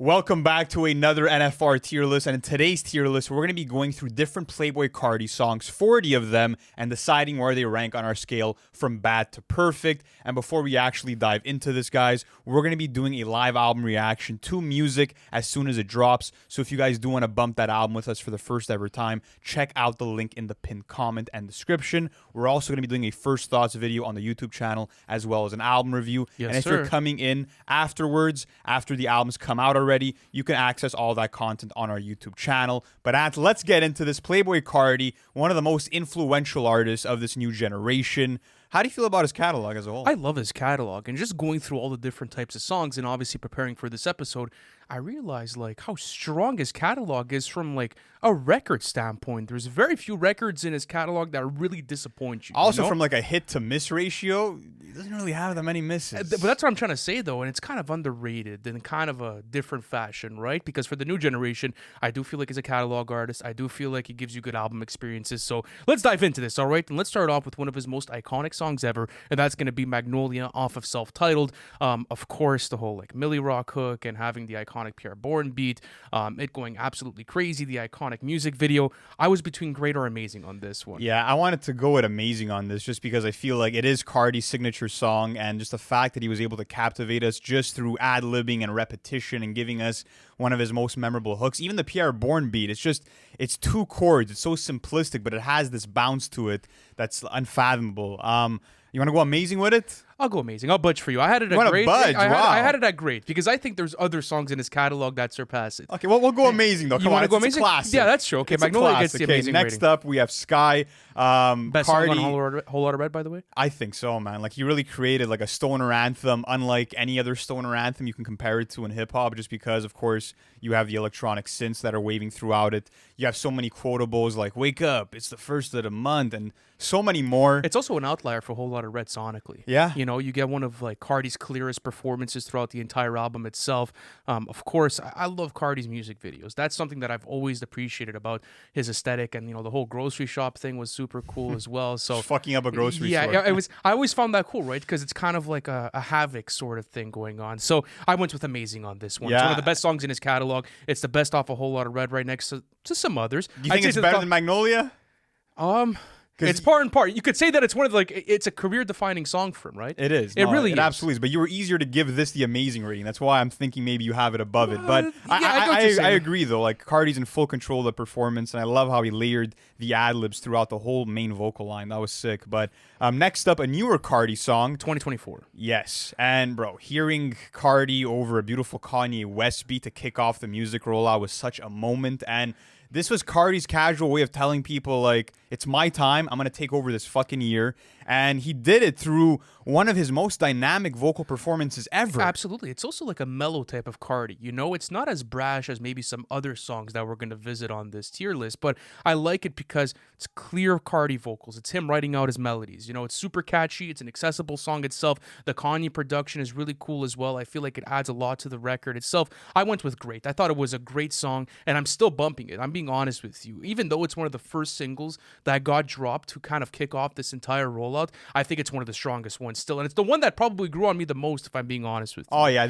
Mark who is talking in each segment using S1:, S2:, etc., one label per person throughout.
S1: Welcome back to another NFR tier list, and in today's tier list, we're going to be going through different Playboi Carti songs, 40 of them, and deciding where they rank on our scale from bad to perfect. And before we actually dive into this, guys, we're going to be doing a live album reaction to music as soon as it drops. So if you guys do want to bump that album with us for the first ever time, check out the link in the pinned comment and description. We're also going to be doing a first thoughts video on the YouTube channel, as well as an album review.
S2: Yes,
S1: and if you're coming in afterwards, after the albums come out already, you can access all that content on our YouTube channel. But let's get into this. Playboi Carti, one of the most influential artists of this new generation. How do you feel about his catalog as a whole?
S2: I love his catalog, and just going through all the different types of songs and obviously preparing for this episode, I realized like how strong his catalog is from like a record standpoint. There's very few records in his catalog that really disappoint you.
S1: Also,
S2: you know?
S1: from like a hit to miss ratio, he doesn't really have that many misses.
S2: But that's what I'm trying to say, though, and it's kind of underrated in kind of a different fashion, right? Because for the new generation, I do feel like he's a catalog artist. I do feel like he gives you good album experiences. So let's dive into this, all right? And let's start off with one of his most iconic songs ever, and that's going to be Magnolia off of Self-Titled. Of course, the whole like Millie Rock hook and having the iconic Pierre Bourne beat, it going absolutely crazy, the iconic music video. I was between great or amazing on this one.
S1: Yeah, I wanted to go with amazing on this just because I feel like it is Carti's signature song, and just the fact that he was able to captivate us just through ad-libbing and repetition and giving us one of his most memorable hooks. Even the Pierre Bourne beat, it's two chords. It's so simplistic, but it has this bounce to it that's unfathomable. You want to go amazing with it?
S2: I'll go amazing. I'll budge for you. I had it at great. I had it at great because I think there's other songs in his catalog that surpass it.
S1: Okay, well, we'll go amazing, though.
S2: You want to go amazing?
S1: Classic.
S2: Yeah, that's true. Okay,
S1: it's
S2: Magnolia gets the amazing
S1: Next
S2: rating.
S1: up, we have Sky.
S2: Best
S1: Carti,
S2: song on Whole Lotta Red, by the way?
S1: I think so, man. Like, he really created like a stoner anthem, unlike any other stoner anthem you can compare it to in hip-hop, just because, of course, you have the electronic synths that are waving throughout it. You have so many quotables like, wake up, it's the first of the month, and so many more.
S2: It's also an outlier for Whole Lotta Red sonically.
S1: Yeah.
S2: You know, you get one of like Carti's clearest performances throughout the entire album itself. Of course, I love Carti's music videos. That's something that I've always appreciated about his aesthetic, and you know, the whole grocery shop thing was super cool as well. So
S1: just fucking up a grocery store.
S2: Yeah, I always found that cool, right? Because it's kind of like a Havoc sort of thing going on. So I went with amazing on this one.
S1: Yeah.
S2: It's one of the best songs in his catalog. It's the best off a Whole Lotta Red, right next to some others.
S1: Do you think it's better than Magnolia?
S2: It's part and part. You could say that it's one of it's a career-defining song for him, right?
S1: It is.
S2: It really is.
S1: Absolutely is. But you were easier to give this the amazing rating. That's why I'm thinking maybe you have it above it. But I agree, though. Like, Carti's in full control of the performance, and I love how he layered the ad-libs throughout the whole main vocal line. That was sick. But next up, a newer Carti song.
S2: 2024.
S1: Yes. And, bro, hearing Carti over a beautiful Kanye West beat to kick off the music rollout was such a moment. And this was Carti's casual way of telling people, like, it's my time. I'm going to take over this fucking year. And he did it through one of his most dynamic vocal performances ever.
S2: Absolutely. It's also like a mellow type of Carti. You know, it's not as brash as maybe some other songs that we're going to visit on this tier list, but I like it because it's clear Carti vocals. It's him writing out his melodies. You know, it's super catchy. It's an accessible song itself. The Kanye production is really cool as well. I feel like it adds a lot to the record itself. I went with great. I thought it was a great song, and I'm still bumping it. I'm being honest with you. Even though it's one of the first singles that got dropped to kind of kick off this entire rollout, I think it's one of the strongest ones still, and it's the one that probably grew on me the most, if I'm being honest with you.
S1: Oh yeah,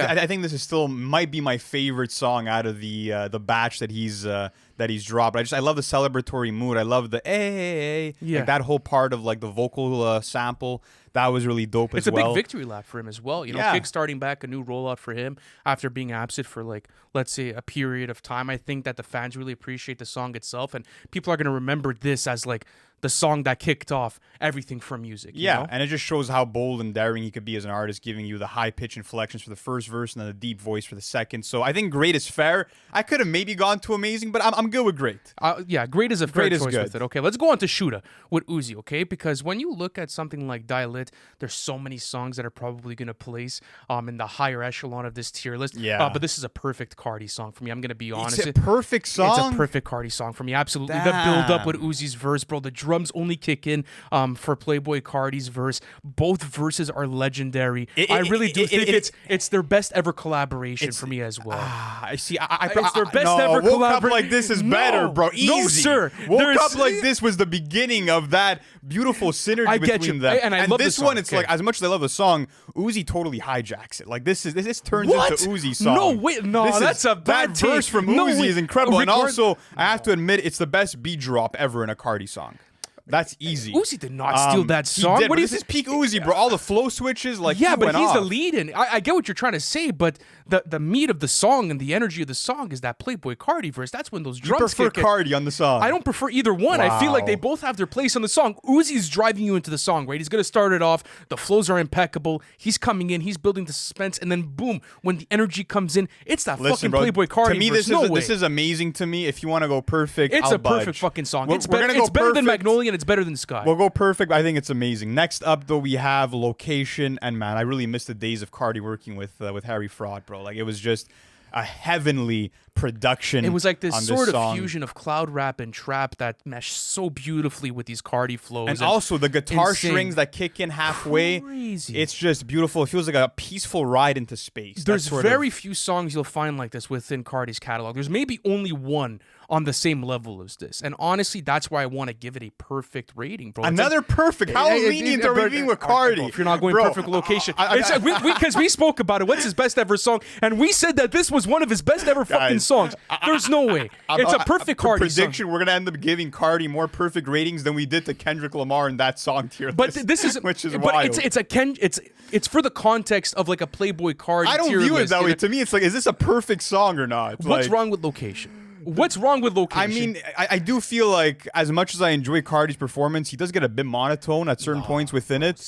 S1: I think this is still might be my favorite song out of the batch that he's dropped. I love the celebratory mood. I love the hey,
S2: yeah,
S1: like that whole part of like the vocal sample. That was really dope as well.
S2: It's a big victory lap for him as well. You know, kickstarting back a new rollout for him after being absent for like, let's say, a period of time. I think that the fans really appreciate the song itself, and people are going to remember this as like the song that kicked off everything from music. You know?
S1: And it just shows how bold and daring he could be as an artist, giving you the high pitch inflections for the first verse and then the deep voice for the second. So I think great is fair. I could have maybe gone to amazing, but I'm good with great.
S2: Yeah, great is a fair choice with it. Okay, let's go on to Shoota with Uzi, okay? Because when you look at something like Dial It, there's so many songs that are probably going to place in the higher echelon of this tier list.
S1: Yeah.
S2: But this is a perfect Carti song for me. I'm going to be honest.
S1: It's a perfect song?
S2: It's a perfect Carti song for me. Absolutely. Damn. The build up with Uzi's verse, bro. The drums only kick in for Playboi Carti's verse. Both verses are legendary. I really do think it's their best ever collaboration for me as well.
S1: I see.
S2: It's their best
S1: no,
S2: ever
S1: Woke Up
S2: collaboration.
S1: Like This is better, bro. Easy.
S2: No, sir.
S1: Woke Up Like This was the beginning of that beautiful synergy between them.
S2: And I love
S1: this
S2: the
S1: one.
S2: song.
S1: It's like, as much as I love the song, Uzi totally hijacks it. Like this turns into Uzi's song.
S2: No, wait, no, that's a bad
S1: that verse
S2: take.
S1: from
S2: No,
S1: Uzi
S2: wait.
S1: is incredible. And also, I have to admit, it's the best beat drop ever in a Carti song. That's easy.
S2: Uzi did not steal that song.
S1: He did,
S2: What do you
S1: this is peak Uzi, bro. All the flow switches, like
S2: yeah,
S1: he
S2: but
S1: went
S2: he's
S1: off.
S2: the lead in. I get what you're trying to say, but the meat of the song and the energy of the song is that Playboi Carti verse. That's when those
S1: You
S2: drums
S1: prefer
S2: kick in.
S1: Carti on the song.
S2: I don't prefer either one. I feel like they
S1: Wow.
S2: both have their place on the song. Uzi's driving you into the song, right? He's going to start it off. The flows are impeccable. He's coming in. He's building the suspense. And then, boom, when the energy comes in, it's that
S1: Listen,
S2: fucking
S1: bro,
S2: Playboi Carti
S1: to me,
S2: verse.
S1: this is amazing to me. If you want to go perfect,
S2: It's
S1: I'll
S2: a perfect
S1: budge.
S2: fucking song.
S1: We're
S2: It's
S1: gonna
S2: better,
S1: go
S2: it's better than
S1: perfect.
S2: Magnolia and it's better than Sky.
S1: We'll go perfect. I think it's amazing. Next up, though, we have Location, and man, I really miss the days of Carti working with Harry Fraud, bro. Like it was just a heavenly production.
S2: It was like this
S1: on
S2: sort of
S1: song.
S2: fusion of cloud rap and trap that meshed so beautifully with these Carti flows.
S1: And also the guitar
S2: insane.
S1: strings that kick in halfway.
S2: Crazy.
S1: It's just beautiful. It feels like a peaceful ride into space.
S2: There's
S1: That sort of-
S2: very few songs you'll find like this within Carti's catalog. There's maybe only one on the same level as this. And honestly, that's why I want to give it a perfect rating, bro. It's
S1: Another perfect. How lenient are we being with Carti?
S2: If you're not going
S1: Bro,
S2: perfect location.
S1: I-
S2: Because we spoke about it. What's his best ever song? And we said that this was one of his best ever fucking
S1: Guys,
S2: songs. There's no way. It's a perfect Carti
S1: prediction.
S2: song.
S1: We're gonna end up giving Carti more perfect ratings than we did to Kendrick Lamar in that song tier
S2: But
S1: list,
S2: this is
S1: which is
S2: but
S1: wild.
S2: it's for the context of like a Playboi Carti.
S1: I don't
S2: tier
S1: view it
S2: list,
S1: that
S2: you
S1: way.
S2: know?
S1: To me, it's like, is this a perfect song or not?
S2: What's
S1: Like,
S2: wrong with Location? What's wrong with Location?
S1: I mean, I do feel like as much as I enjoy Carti's performance, he does get a bit monotone at certain points within it.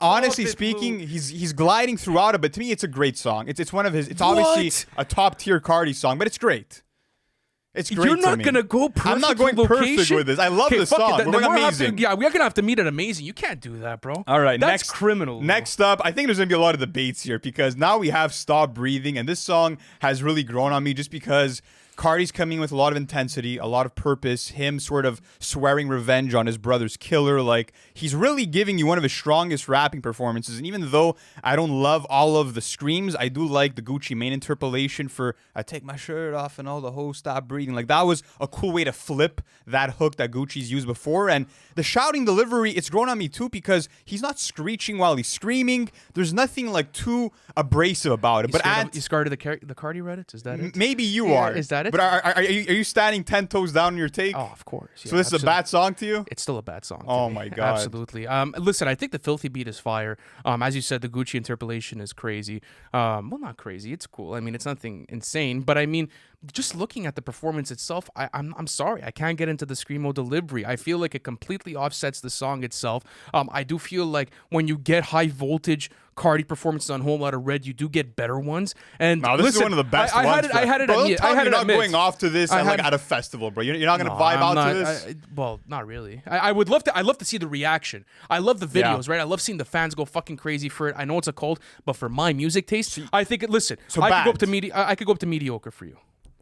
S1: Honestly
S2: it,
S1: speaking,
S2: Lou.
S1: he's gliding throughout it, but to me, it's a great song. It's one of his. It's obviously a top tier Carti song, but it's great. It's great.
S2: You're
S1: to
S2: not
S1: me.
S2: gonna go perfect.
S1: I'm not going
S2: with
S1: perfect
S2: Location?
S1: with this. I love
S2: Okay,
S1: this
S2: fuck it,
S1: song.
S2: then
S1: We're going
S2: we're
S1: amazing.
S2: we're gonna have to meet at amazing. You can't do that, bro.
S1: All right,
S2: that's criminal. Lou.
S1: Next up, I think there's gonna be a lot of debates here because now we have Stop Breathing, and this song has really grown on me just because Carti's coming with a lot of intensity, a lot of purpose, him sort of swearing revenge on his brother's killer. Like, he's really giving you one of his strongest rapping performances. And even though I don't love all of the screams, I do like the Gucci Mane interpolation for I take my shirt off and all the hoes stop breathing. Like, that was a cool way to flip that hook that Gucci's used before. And the shouting delivery, it's grown on me too because he's not screeching while he's screaming. There's nothing like too abrasive about it.
S2: You scarred the Carti Reddits? Is that it?
S1: Maybe you
S2: Yeah,
S1: are.
S2: is that it?
S1: But are you standing 10 toes down on your take?
S2: Oh, of course.
S1: So this is a bad song to you?
S2: It's still a bad song. to
S1: Oh
S2: me.
S1: my God.
S2: Absolutely. Listen, I think the Filthy beat is fire. As you said, the Gucci interpolation is crazy. Well, not crazy. It's cool. I mean, it's nothing insane. But I mean, just looking at the performance itself, I'm sorry. I can't get into the screamo delivery. I feel like it completely offsets the song itself. I do feel like when you get high voltage Carti performances on Whole Lotta Red, you do get better ones. And
S1: No, this
S2: listen,
S1: is one of the best
S2: I
S1: ones.
S2: had it. I had it.
S1: Bro,
S2: at
S1: don't
S2: mid-
S1: tell
S2: I
S1: me
S2: had
S1: you're
S2: it
S1: not
S2: at mid.
S1: going off to this
S2: I
S1: at, like,
S2: had-
S1: at a festival, bro. You're not going to
S2: No,
S1: vibe
S2: I'm
S1: out
S2: not-
S1: to this?
S2: well, not really. I would love to. I love to see the reaction. I love the
S1: Yeah.
S2: videos, right? I love seeing the fans go fucking crazy for it. I know it's a cult, but for my music taste, I think it. Listen,
S1: So
S2: I could go
S1: bad.
S2: up to I could go up to mediocre for you.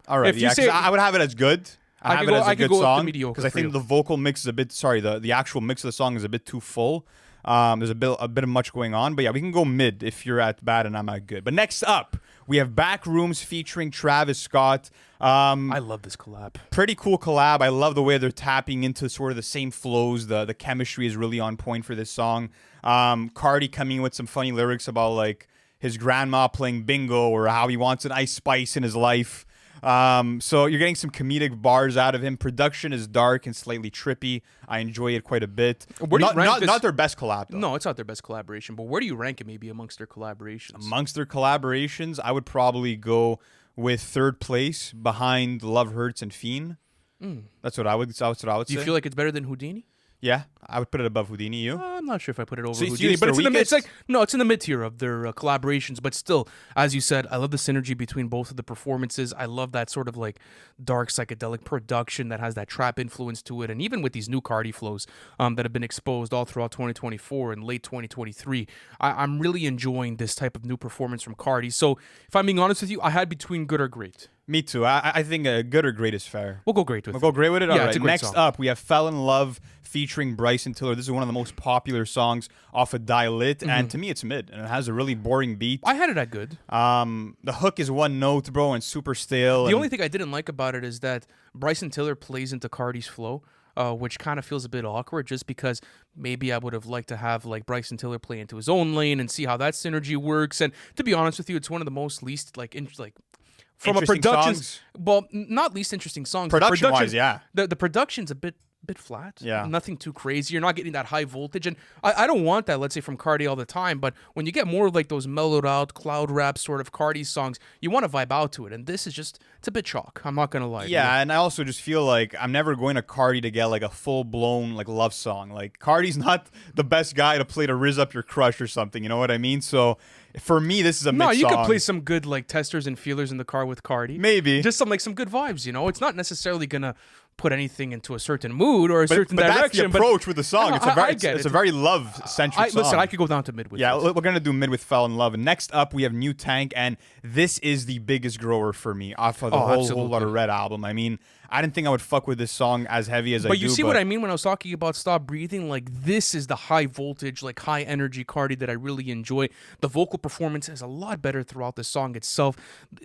S1: All right,
S2: if you
S1: yeah, 'cause
S2: say-
S1: I would have it as good. I have
S2: could
S1: it
S2: go-
S1: as
S2: I
S1: a
S2: could
S1: good
S2: go up to
S1: song
S2: mediocre
S1: because I
S2: for
S1: think
S2: you.
S1: the vocal mix is a bit. Sorry, the actual mix of the song is a bit too full. There's a bit of much going on, but yeah, we can go mid if you're at bad and I'm at good. But next up, we have Backrooms featuring Travis Scott.
S2: I love this collab.
S1: Pretty cool collab. I love the way they're tapping into sort of the same flows. The chemistry is really on point for this song. Carti coming in with some funny lyrics about like his grandma playing bingo or how he wants an ice spice in his life. So you're getting some comedic bars out of him. Production is dark and slightly trippy. I enjoy it quite a bit.
S2: Where do you rank this-
S1: not their best collab though.
S2: No, it's not their best collaboration, but where do you rank it maybe amongst their collaborations?
S1: Amongst their collaborations, I would probably go with third place behind Love Hurts and Fiend. That's what I would say.
S2: Do you feel like it's better than Houdini?
S1: Yeah, I would put it above Houdini. You?
S2: I'm not sure if I put it over
S1: So you
S2: Houdini,
S1: think
S2: but
S1: it's
S2: it's in
S1: their
S2: the mid. It's
S1: weakest?
S2: like no, it's in the mid tier of their collaborations. But still, as you said, I love the synergy between both of the performances. I love that sort of like dark psychedelic production that has that trap influence to it, and even with these new Carti flows that have been exposed all throughout 2024 and late 2023, I'm really enjoying this type of new performance from Carti. So if I'm being honest with you, I had between good or great.
S1: Me too. I think good or great is fair.
S2: We'll go great with
S1: We'll
S2: it.
S1: go great with it?
S2: Yeah,
S1: All right.
S2: it's a great
S1: Next
S2: song.
S1: up, we have Fell in Love featuring Bryson Tiller. This is one of the most popular songs off of Die Lit, and to me, it's mid, and it has a really boring beat.
S2: I had it at good.
S1: The hook is one note, bro, and super stale.
S2: The only thing I didn't like about it is that Bryson Tiller plays into Carti's flow. Which kind of feels a bit awkward, just because maybe I would have liked to have like Bryson Tiller play into his own lane and see how that synergy works. And to be honest with you, it's one of the most least from a production, well, not least interesting songs.
S1: Production wise, yeah.
S2: The production's a bit flat.
S1: Yeah.
S2: Nothing too crazy. You're not getting that high voltage. And I don't want that, let's say, from Carti all the time. But when you get more of like those mellowed out cloud rap sort of Carti songs, you want to vibe out to it. And this is just, it's a bit chalk. I'm not going to lie.
S1: Yeah, and I also just feel like I'm never going to Carti to get like a full-blown like love song. Like Carti's not the best guy to play to Riz Up Your Crush or something. You know what I mean? So for me, this is a mid song.
S2: No, you could play some good like testers and feelers in the car with Carti.
S1: Maybe.
S2: Just some good vibes, you know? It's not necessarily going to put anything into a certain mood or a certain direction.
S1: That's the approach with the song.
S2: No,
S1: It's a very love-centric song.
S2: Listen, I could go down to mid with
S1: Yeah,
S2: this.
S1: we're going to do mid with Fell in Love. And next up, we have New Tank, and this is the biggest grower for me off of the whole Lot of Red album. I mean, I didn't think I would fuck with this song as heavy as I do.
S2: But you see what I mean when I was talking about Stop Breathing? Like, this is the high voltage, like high energy Carti that I really enjoy. The vocal performance is a lot better throughout the song itself.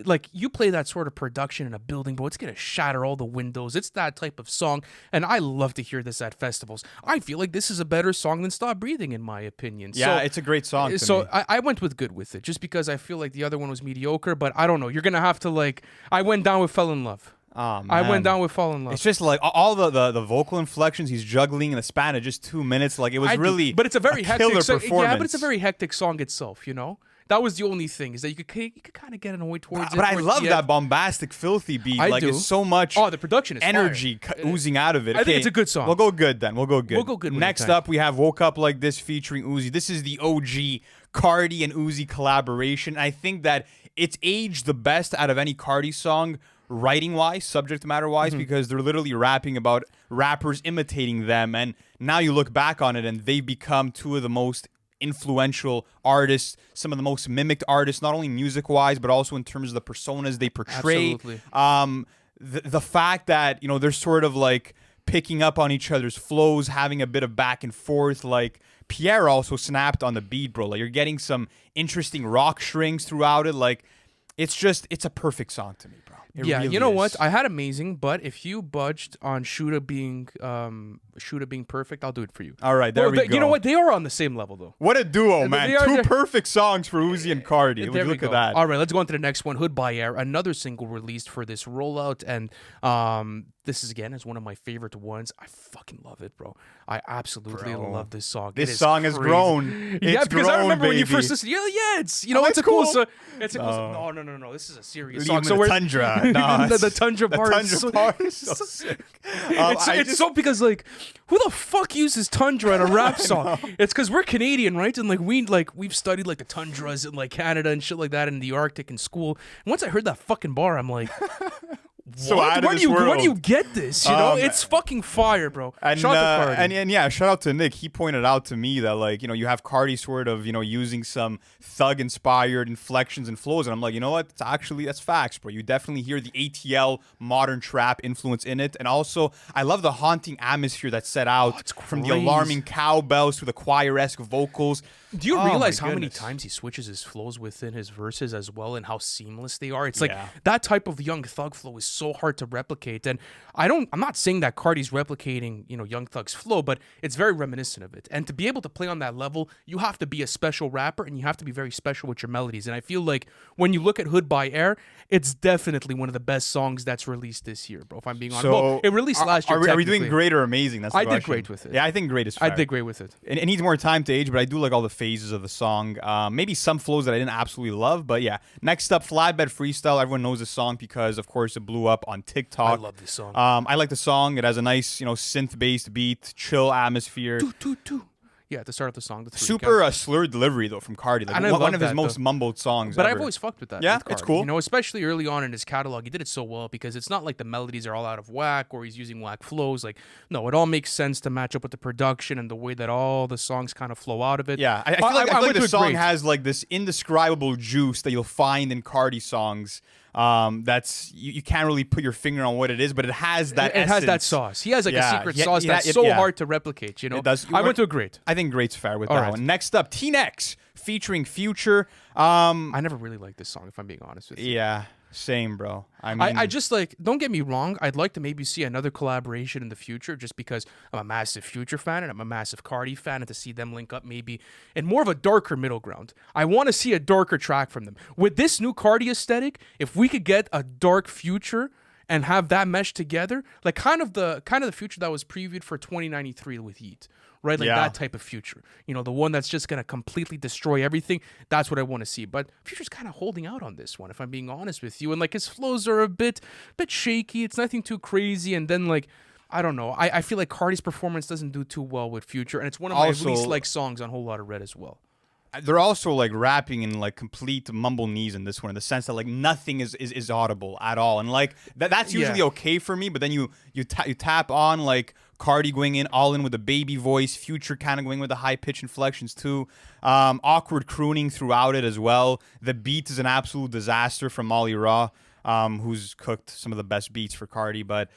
S2: Like, you play that sort of production in a building, bro, it's going to shatter all the windows. It's that type of song, and I love to hear this at festivals. I feel like this is a better song than Stop Breathing, in my opinion.
S1: Yeah, it's a great song to me.
S2: I went with good with it, just because I feel like the other one was mediocre, but I don't know. You're going to have to, like, I went down with Fell in Love.
S1: Oh, man.
S2: I went down with Fall in Love.
S1: It's just like all the vocal inflections he's juggling in the span of just 2 minutes. Like it was really,
S2: but it's a very hectic
S1: performance.
S2: Yeah, but it's a very hectic song itself. You know, that was the only thing, is that you could kind of get annoyed towards it.
S1: But I love that bombastic, filthy beat. It's so much.
S2: Oh, the production is
S1: energy oozing out of it.
S2: I think it's a good song.
S1: We'll go good then. We'll go good.
S2: We'll go good.
S1: Next up, we have Woke Up Like This featuring Uzi. This is the OG Carti and Uzi collaboration. I think that it's aged the best out of any Carti song, writing wise, subject matter wise, because they're literally rapping about rappers imitating them, and now you look back on it and they've become two of the most influential artists, some of the most mimicked artists, not only music wise but also in terms of the personas they portray.
S2: Absolutely.
S1: The fact that, you know, they're sort of like picking up on each other's flows, having a bit of back and forth. Like Pierre also snapped on the beat, bro. Like you're getting some interesting rock strings throughout it. Like it's a perfect song to me, bro. It really
S2: you know
S1: is.
S2: what? I had Amazing, but if you budged on Shoota being perfect, I'll do it for you.
S1: All right, there we go.
S2: You know what? They are on the same level, though.
S1: What a duo, man. Two
S2: they're-
S1: perfect songs for Uzi and Carti.
S2: There we
S1: Look
S2: go.
S1: at that.
S2: All right, let's go on to the next one. Hood by Air, another single released for this rollout, and this is one of my favorite ones. I fucking love it, bro. I absolutely love this song.
S1: This song has grown.
S2: Yeah,
S1: It's
S2: because
S1: grown,
S2: I remember when you
S1: baby.
S2: first listened. Yeah, it's it's a
S1: cool.
S2: cool song. It's a cool song. No. This is a serious song.
S1: So
S2: we're
S1: Tundra. No,
S2: the Tundra part.
S1: Tundra part is so sick.
S2: It's so because like who the fuck uses Tundra in a rap song? It's because we're Canadian, right? And we've studied like the tundras in like Canada and shit like that in the Arctic in school. And once I heard that fucking bar, I'm like,
S1: So
S2: what?
S1: out of this
S2: Where
S1: world.
S2: do you get this? You know, it's fucking fire, bro.
S1: And,
S2: Shout out to Carti.
S1: and yeah, shout out to Nick. He pointed out to me that, like, you know, you have Carti sort of, you know, using some thug-inspired inflections and flows, and I'm like, you know what? That's facts, bro. You definitely hear the ATL modern trap influence in it, and also I love the haunting atmosphere that's set out from the
S2: crazy.
S1: alarming cowbells to the choir-esque vocals.
S2: Do you
S1: Oh,
S2: realize
S1: my
S2: how many
S1: goodness.
S2: times he switches his flows within his verses as well, and how seamless they are? It's like
S1: Yeah.
S2: that type of Young Thug flow is so hard to replicate. And I'm not saying that Carti's replicating, you know, Young Thug's flow, but it's very reminiscent of it. And to be able to play on that level, you have to be a special rapper, and you have to be very special with your melodies. And I feel like when you look at Hood by Air, it's definitely one of the best songs that's released this year, bro. If I'm being honest, well, it released last year.
S1: Are we doing
S2: technically.
S1: great or amazing? That's the
S2: I did
S1: question.
S2: great with it.
S1: Yeah, I think great is fair.
S2: I did great with it.
S1: It needs more time to age, but I do like all the phases of the song. Maybe some flows that I didn't absolutely love, but yeah. Next up, Flatbed Freestyle. Everyone knows this song because, of course, it blew up on TikTok.
S2: I love this song.
S1: I like the song. It has a nice, you know, synth-based beat, chill atmosphere.
S2: Yeah, to start off the song. The three
S1: Super slurred delivery though from Carti. Like
S2: And I
S1: one
S2: love
S1: of his
S2: that,
S1: most
S2: though.
S1: mumbled songs.
S2: But
S1: ever.
S2: I've always fucked with that.
S1: Yeah,
S2: with
S1: it's
S2: Carti.
S1: cool.
S2: You know, especially early on in his catalog, he did it so well because it's not like the melodies are all out of whack or he's using whack flows. Like, no, it all makes sense to match up with the production and the way that all the songs kind of flow out of it.
S1: Yeah, I feel like
S2: went
S1: the
S2: to it
S1: song
S2: great.
S1: has like this indescribable juice that you'll find in Carti songs. That's you can't really put your finger on what it is, but it has that.
S2: It has that sauce. He has like a secret sauce that's so hard to replicate. You know,
S1: it does.
S2: I went to a great.
S1: I think great's fair with that one. Next up, Teen X featuring Future.
S2: I never really liked this song, if I'm being honest with you.
S1: Yeah. Same, bro. I mean,
S2: I just like, don't get me wrong, I'd like to maybe see another collaboration in the future just because I'm a massive Future fan and I'm a massive Carti fan, and to see them link up maybe in more of a darker middle ground. I want to see a darker track from them. With this new Carti aesthetic, if we could get a dark Future and have that mesh together, like kind of the Future that was previewed for 2093 with Yeet. Right, like that type of Future, you know, the one that's just gonna completely destroy everything. That's what I want to see. But Future's kind of holding out on this one, if I'm being honest with you. And like his flows are a bit shaky. It's nothing too crazy. And then like, I don't know. I feel like Carti's performance doesn't do too well with Future, and it's one of my least liked songs on Whole Lotta Red as well.
S1: They're also like rapping in like complete mumble knees in this one, in the sense that like nothing is audible at all, and like that's usually okay for me. But then you tap on like Carti going in all in with a baby voice, Future kind of going with the high pitch inflections too, awkward crooning throughout it as well. The beat is an absolute disaster from Molly Raw, who's cooked some of the best beats for Carti. But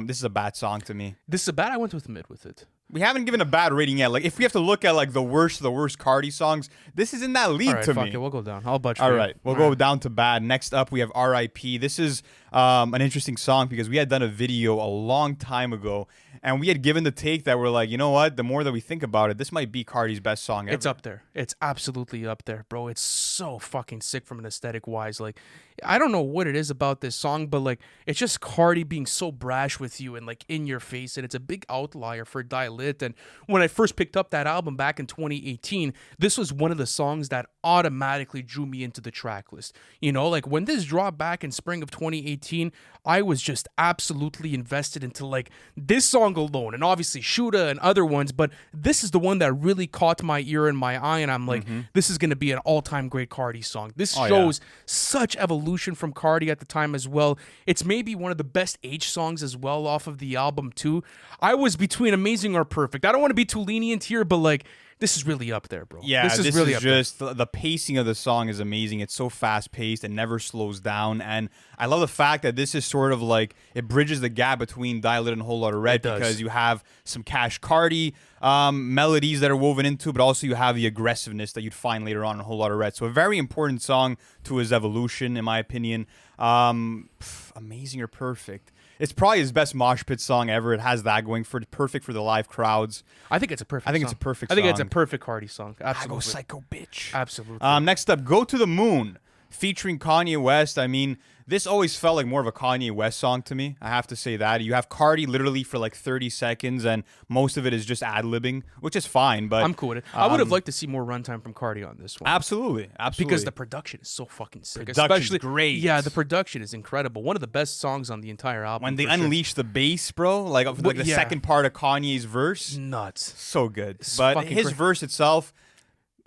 S1: this is a bad song to me.
S2: This is a bad. I went with mid with it.
S1: We haven't given a bad rating yet. Like, if we have to look at like the worst Carti songs, this is in that league to me.
S2: Fuck it, we'll go down. I'll butch.
S1: All right, we'll go down to bad. Next up, we have R.I.P. This is an interesting song because we had done a video a long time ago, and we had given the take that we're like, you know what? The more that we think about it, this might be Carti's best song ever.
S2: It's up there. It's absolutely up there, bro. It's so fucking sick from an aesthetic wise. Like, I don't know what it is about this song, but like, it's just Carti being so brash with you and like in your face, and it's a big outlier for Die Lit. And when I first picked up that album back in 2018, this was one of the songs that automatically drew me into the track list. You know, like when this dropped back in spring of 2018, I was just absolutely invested into like this song alone, and obviously Shoota and other ones, but this is the one that really caught my ear and my eye, and I'm like, this is going to be an all-time great Carti song. This shows such evolution from Carti at the time as well. It's maybe one of the best H songs as well off of the album too. I was between amazing or perfect. I don't want to be too lenient here, but like, this is really up there, bro.
S1: Yeah,
S2: this is really
S1: just the pacing of the song is amazing. It's so fast paced and never slows down, and I love the fact that this is sort of like it bridges the gap between Die Lit and Whole Lotta Red, because you have some Cash Carti melodies that are woven into, but also you have the aggressiveness that you'd find later on in Whole Lotta Red. So a very important song to his evolution, in my opinion. Amazing or perfect. It's probably his best mosh pit song ever. It has that going for it. Perfect for the live crowds.
S2: I think it's a perfect
S1: it's a perfect
S2: song.
S1: song.
S2: I think it's a perfect Carti song. Absolutely.
S1: I go psycho, bitch.
S2: Absolutely.
S1: Next up, Go to the Moon, featuring Kanye West. I mean, this always felt like more of a Kanye West song to me. I have to say that. You have Carti literally for like 30 seconds, and most of it is just ad-libbing, which is fine, but
S2: I'm cool with it. I would have liked to see more runtime from Carti on this one.
S1: Absolutely.
S2: Because the production is so fucking sick.
S1: Production's great.
S2: Yeah, the production is incredible. One of the best songs on the entire album.
S1: When they unleash the bass, bro, like the second part of Kanye's verse.
S2: Nuts.
S1: So good. But his verse itself,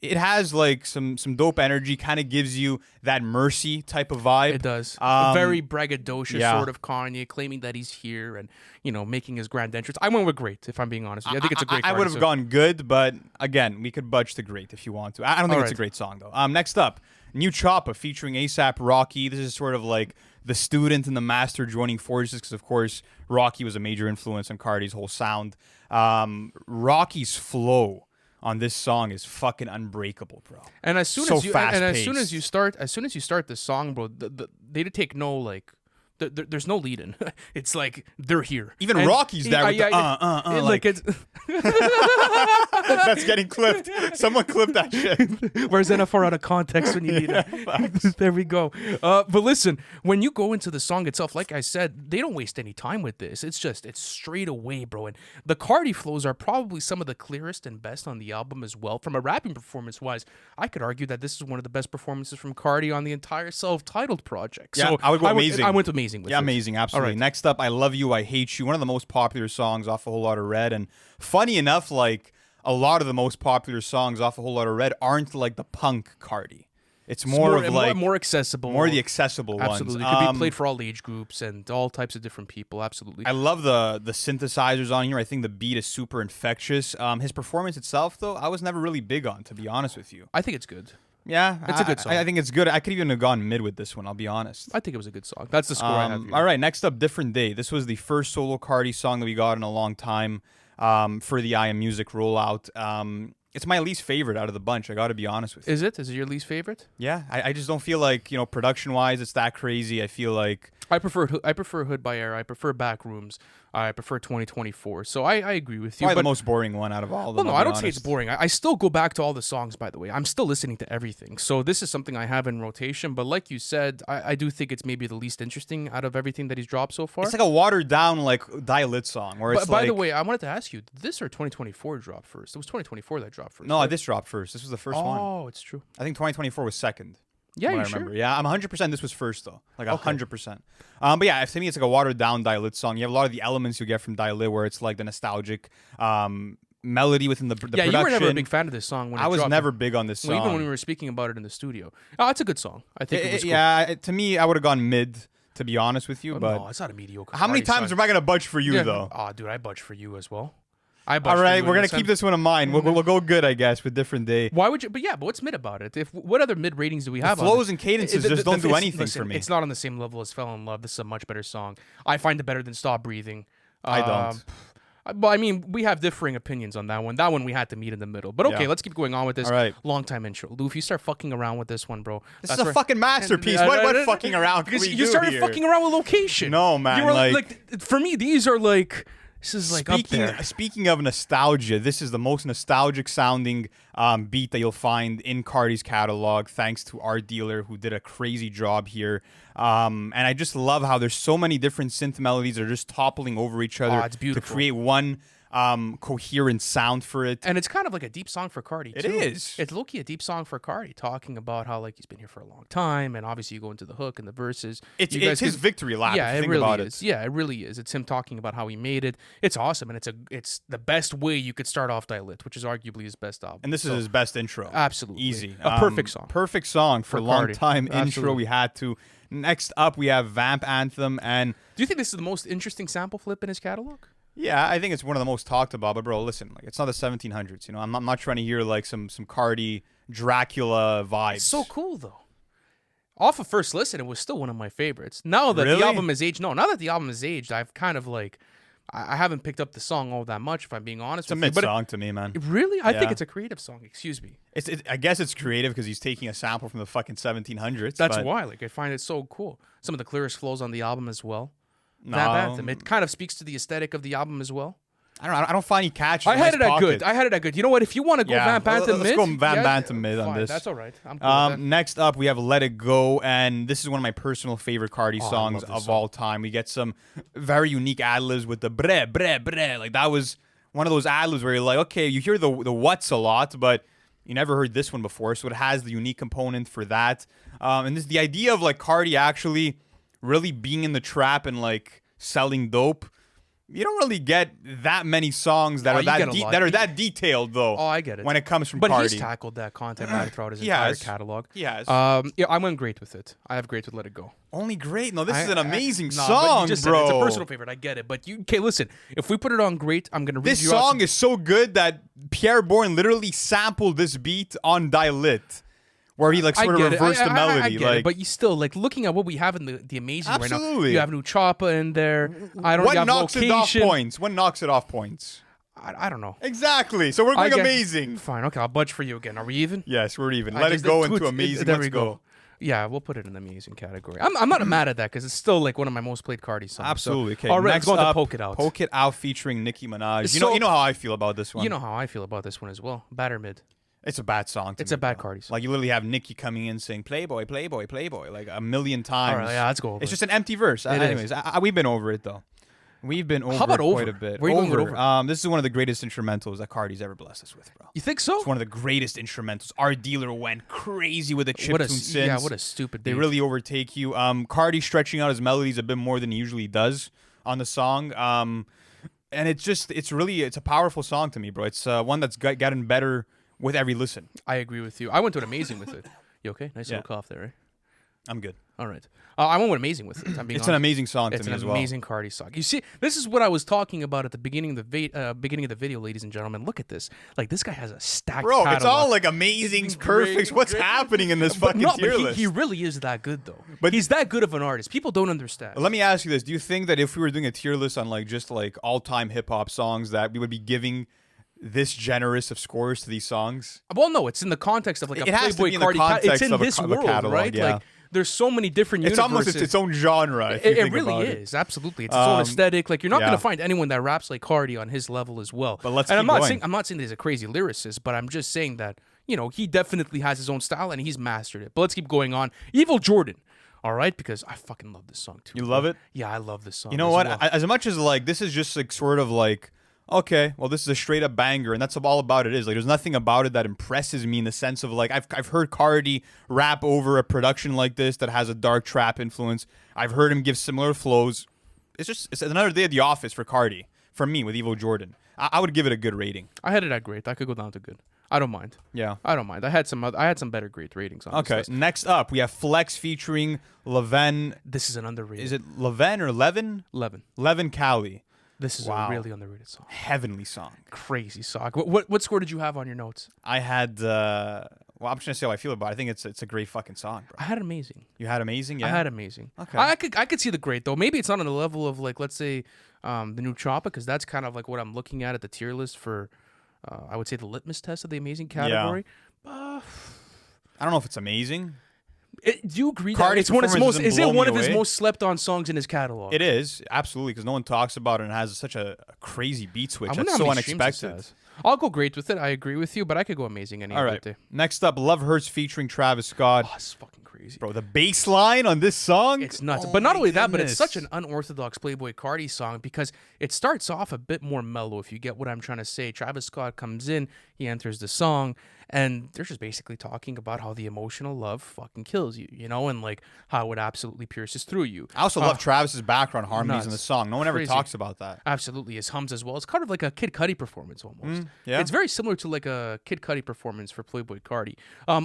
S1: it has like some dope energy, kind of gives you that Mercy type of vibe.
S2: It does. Very braggadocious sort of Kanye, claiming that he's here and, you know, making his grand entrance. I went with great, if I'm being honest with you. I think it's a great
S1: I would have gone good, but again, we could budge to great if you want to. I don't think it's a great song, though. Next up, New Choppa featuring A$AP Rocky. This is sort of like the student and the master joining forces, because, of course, Rocky was a major influence on Carti's whole sound. Rocky's flow on this song is fucking unbreakable, bro.
S2: And as soon as you start the song, bro, they take no like. There's no lead in. It's like they're here.
S1: Even Rocky's there with
S2: like it's
S1: that's getting clipped. Someone clip that shit.
S2: Where's NFR out of context when you need it? There we go. But listen, when you go into the song itself, like I said, they don't waste any time with this. It's straight away, bro. And the Carti flows are probably some of the clearest and best on the album as well. From a rapping performance wise, I could argue that this is one of the best performances from Carti on the entire self-titled project.
S1: Yeah,
S2: so
S1: I would go amazing.
S2: I went amazing. With
S1: amazing, absolutely. Right. Next up, I Love You, I Hate You, one of the most popular songs off A Whole Lotta Red. And funny enough, like a lot of the most popular songs off A Whole Lotta Red aren't like the punk Carti. It's more accessible, more the accessible ones.
S2: Absolutely, it could be played for all age groups and all types of different people. Absolutely,
S1: I love the synthesizers on here. I think the beat is super infectious. His performance itself, though, I was never really big on, to be honest with you.
S2: I think it's good.
S1: Yeah,
S2: It's a good song.
S1: I think it's good. I could even have gone mid with this one. I'll be honest.
S2: I think it was a good song. That's the score I have here.
S1: All right, next up, Different Day. This was the first solo Carti song that we got in a long time for the I Am Music rollout. It's my least favorite out of the bunch. I got to be honest with you.
S2: Is it? Is it your least favorite?
S1: Yeah, I just don't feel like, production-wise, it's that crazy. I feel like...
S2: I prefer Hood by Air. I prefer Backrooms. I prefer 2024. So I agree with you.
S1: Probably the most boring one out of all of them.
S2: Well, no, I don't say it's boring. I still go back to all the songs, by the way. I'm still listening to everything. So this is something I have in rotation. But like you said, I do think it's maybe the least interesting out of everything that he's dropped so far.
S1: It's like a watered-down, Die Lit song. Where it's
S2: by the way, I wanted to ask you, did this or 2024 drop first? It was 2024 that dropped first.
S1: No,
S2: right?
S1: This dropped first. This was the first one.
S2: Oh, it's true.
S1: I think 2024 was second.
S2: Yeah, you
S1: I
S2: sure?
S1: remember. Yeah, I'm 100% this was first, though. Like, 100%. But yeah, to me, it's like a watered-down Die Lit song. You have a lot of the elements you get from Die Lit, where it's like the nostalgic melody within the production.
S2: You were never a big fan of this song when it dropped.
S1: I was never big on this song.
S2: Well, even when we were speaking about it in the studio. Oh, it's a good song. I think it was cool.
S1: Yeah, to me, I would have gone mid, to be honest with you. But
S2: no, it's not a mediocre.
S1: How many times am I going to budge for you, though?
S2: Oh, dude, I budge for you as well.
S1: All right, we're going to keep this one in mind. We'll go good, I guess, with Different Day.
S2: Why would you? But what's mid about it? What other mid ratings do we have?
S1: The flows and cadences just don't do anything for me.
S2: It's not on the same level as Fell in Love. This is a much better song. I find it better than Stop Breathing.
S1: I don't.
S2: But I mean, we have differing opinions on that one. That one we had to meet in the middle. But okay, let's keep going on with this.
S1: All right.
S2: Long time intro. Lou, if you start fucking around with this one, bro.
S1: This is a fucking masterpiece. What fucking around?
S2: Because you started fucking around with location.
S1: No, man.
S2: You were like, for me, these are like. This is like
S1: Speaking of nostalgia, this is the most nostalgic sounding beat that you'll find in Carti's catalog, thanks to our dealer who did a crazy job here. And I just love how there's so many different synth melodies that are just toppling over each other to create one coherent sound for it.
S2: And it's kind of like a deep song for Carti, too.
S1: It is.
S2: It's low-key a deep song for Carti, talking about how like he's been here for a long time, and obviously you go into the hook and the verses.
S1: It's his victory lap.
S2: Yeah,
S1: if you think
S2: really
S1: about
S2: is.
S1: it.
S2: Yeah, it really is. It's him talking about how he made it. It's awesome, and it's the best way you could start off Die Lit, which is arguably his best album.
S1: And this is his best intro.
S2: Absolutely.
S1: Easy.
S2: A perfect song.
S1: Perfect song for a long
S2: Carti.
S1: time intro.
S2: Absolutely.
S1: We had to. Next up, we have Vamp Anthem. And
S2: do you think this is the most interesting sample flip in his catalog?
S1: Yeah, I think it's one of the most talked about. But bro, listen, like it's not the 1700s. I'm not trying to hear like some Carti Dracula vibes.
S2: It's so cool though. Off of first listen, it was still one of my favorites. Now that
S1: Really?
S2: the album is aged, now that the album is aged, I've kind of like, I haven't picked up the song all that much. If I'm being honest,
S1: It's a mid song to me, man.
S2: Really, I think
S1: Yeah.
S2: it's a creative song. Excuse me.
S1: I guess it's creative because he's taking a sample from the fucking 1700s.
S2: That's
S1: but
S2: why. Like I find it so cool. Some of the clearest flows on the album as well.
S1: No.
S2: Vamp Anthem. It kind of speaks to the aesthetic of the album as well.
S1: I don't find you catchy.
S2: I had it at good. You know what? If you want to go Vamp Anthem
S1: let's
S2: mid,
S1: go Vamp Anthem mid on
S2: fine,
S1: this.
S2: That's all right. I'm cool with that.
S1: Next up, we have Let It Go, and this is one of my personal favorite Carti
S2: I
S1: songs
S2: love this
S1: of
S2: song.
S1: all time. We get some very unique ad-libs with the bre, bre, bre. Like, that was one of those ad-libs where you're like, okay, you hear the what's a lot, but you never heard this one before, so it has the unique component for that. And this the idea of, like, Carti actually really being in the trap and, like, selling dope. You don't really get that many songs that are that detailed, though.
S2: Oh, I get it.
S1: When it comes from
S2: But
S1: Carti.
S2: he's tackled that content matter throughout his
S1: He
S2: entire
S1: has.
S2: catalog.
S1: He has.
S2: Yeah, I went great with it. I have great with Let It Go.
S1: Only great? No, this is an amazing
S2: No, but
S1: song,
S2: you just said
S1: bro.
S2: it's a personal favorite. I get it. But okay, listen. If we put it on great, I'm gonna read
S1: This
S2: you
S1: song
S2: out
S1: is so good that Pierre Bourne literally sampled this beat on Die Lit, where he like sort of reversed the melody.
S2: I get it, but you still like looking at what we have in the amazing right now.
S1: Absolutely.
S2: You have new Choppa in there. I don't.
S1: What
S2: You have
S1: knocks it off
S2: location.
S1: points? What knocks it off points?
S2: I don't know.
S1: Exactly. So we're
S2: I
S1: going
S2: get-
S1: amazing.
S2: Fine. Okay, I'll budge for you again. Are we even?
S1: Yes, we're even.
S2: I
S1: Let it
S2: just-
S1: go
S2: it's-
S1: into amazing.
S2: There
S1: Let's
S2: we
S1: go.
S2: Yeah, we'll put it in the amazing category. I'm not mad at that because it's still like one of my most played Carti songs.
S1: Absolutely. Okay.
S2: All right,
S1: Next
S2: let's go on to
S1: up,
S2: Poke It Out.
S1: Poke It Out featuring Nicki Minaj.
S2: So-
S1: you know how I feel about this one.
S2: You know how I feel about this one as well. Batter mid.
S1: It's a bad song.
S2: It's a bad Carti song.
S1: Like you literally have Nicki coming in saying "Playboy, Playboy, Playboy" like a million times.
S2: All right, yeah, let's go over
S1: It's
S2: it.
S1: just an empty verse. Anyways, we've been over it though. We've been over
S2: about
S1: it
S2: over?
S1: quite a bit.
S2: Where are you going with over?
S1: This is one of the greatest instrumentals that Carti's ever blessed us with, bro.
S2: You think so?
S1: It's one of the greatest instrumentals. Our dealer went crazy with the chiptune synths.
S2: Yeah, what a stupid
S1: They
S2: beat.
S1: really overtake you. Carti stretching out his melodies a bit more than he usually does on the song. And it's a powerful song to me, bro. It's one that's gotten better with every listen.
S2: I agree with you. I went to an amazing with it. You okay? Nice
S1: Yeah.
S2: little cough there, right?
S1: I'm good.
S2: All right. I went with amazing with it. I'm being
S1: It's an
S2: honest.
S1: amazing song to
S2: It's
S1: me
S2: an
S1: as well.
S2: amazing Carti song. You see, this is what I was talking about at the beginning of the video, ladies and gentlemen. Look at this. Like, this guy has a stacked
S1: Bro,
S2: catalog.
S1: it's all like amazing,
S2: It's
S1: perfect.
S2: great,
S1: What's
S2: great.
S1: happening in this
S2: But
S1: fucking
S2: no,
S1: tier
S2: but
S1: list?
S2: he really is that good, though.
S1: But-
S2: He's that good of an artist. People don't understand.
S1: Let me ask you this: do you think that if we were doing a tier list on like just like all-time hip hop songs, that we would be giving this generous of scores to these songs?
S2: Well, no, it's in the context of like a
S1: It has to
S2: Playboi
S1: be in the
S2: Carti.
S1: context
S2: It's in
S1: of a
S2: this
S1: of a
S2: world,
S1: catalog,
S2: right?
S1: yeah.
S2: Like, there's so many different
S1: It's
S2: universes.
S1: almost its own genre. If you
S2: It
S1: think
S2: really
S1: about it.
S2: is, absolutely. It's its own aesthetic. Like, you're not
S1: yeah.
S2: going to find anyone that raps like Carti on his level as well.
S1: But let's
S2: and
S1: keep going.
S2: I'm not saying that he's a crazy lyricist, but I'm just saying that, you know, he definitely has his own style and he's mastered it. But let's keep going on. Evil Jordan. All right, because I fucking love this song too.
S1: You love it?
S2: Yeah, I love this song.
S1: You know
S2: as
S1: what?
S2: well.
S1: As much as like this is just like sort of like, okay, well this is a straight up banger, and that's all about it is. Like, there's nothing about it that impresses me in the sense of like I've heard Carti rap over a production like this that has a dark trap influence. I've heard him give similar flows. It's another day at the office for Carti. For me, with Evil Jordan, I would give it a good rating.
S2: I had it at great. I could go down to good. I don't mind.
S1: Yeah.
S2: I don't mind. I had some better great ratings on this
S1: Okay.
S2: list.
S1: Next up, we have Flex featuring Leven.
S2: This is an underrated.
S1: Is it Leven or Levin?
S2: Levin.
S1: Levin Cali.
S2: This is
S1: Wow.
S2: a really underrated song.
S1: Heavenly song.
S2: Crazy song. What score did you have on your notes?
S1: I had. Well, I'm just gonna say how I feel about it. I think it's a great fucking song, bro.
S2: I had amazing.
S1: You had amazing. Yeah.
S2: I had amazing.
S1: Okay.
S2: I could see the great though. Maybe it's not on the level of like, let's say the new Choppa, because that's kind of like what I'm looking at the tier list for. I would say the litmus test of the amazing category.
S1: I don't know if it's amazing.
S2: Do you agree
S1: Carti's
S2: that it's one of his
S1: performance
S2: most?
S1: doesn't
S2: Is it
S1: blow me
S2: one of his
S1: away.
S2: most slept on songs in his catalog?
S1: It is absolutely because no one talks about it and has such a crazy beat switch.
S2: I wonder
S1: That's
S2: how
S1: so
S2: many streams this
S1: unexpected.
S2: has. I'll go great with it. I agree with you, but I could go amazing any
S1: All
S2: other
S1: right.
S2: day.
S1: Next up, Love Hurts featuring Travis Scott.
S2: Oh, it's fucking crazy.
S1: Bro, the bass line on this song.
S2: It's nuts.
S1: Oh
S2: But not
S1: my
S2: only that, but it's
S1: goodness.
S2: such an unorthodox Playboi Carti song because it starts off a bit more mellow, if you get what I'm trying to say. Travis Scott comes in, he enters the song, and they're just basically talking about how the emotional love fucking kills you, you know, and like how it absolutely pierces through you.
S1: I also love Travis's background harmonies in the
S2: nuts.
S1: song. No one ever
S2: Crazy.
S1: talks about that.
S2: Absolutely, his hums as well. It's kind of like a Kid Cudi performance almost.
S1: yeah.
S2: It's very similar to like a Kid Cudi performance for Playboi Carti.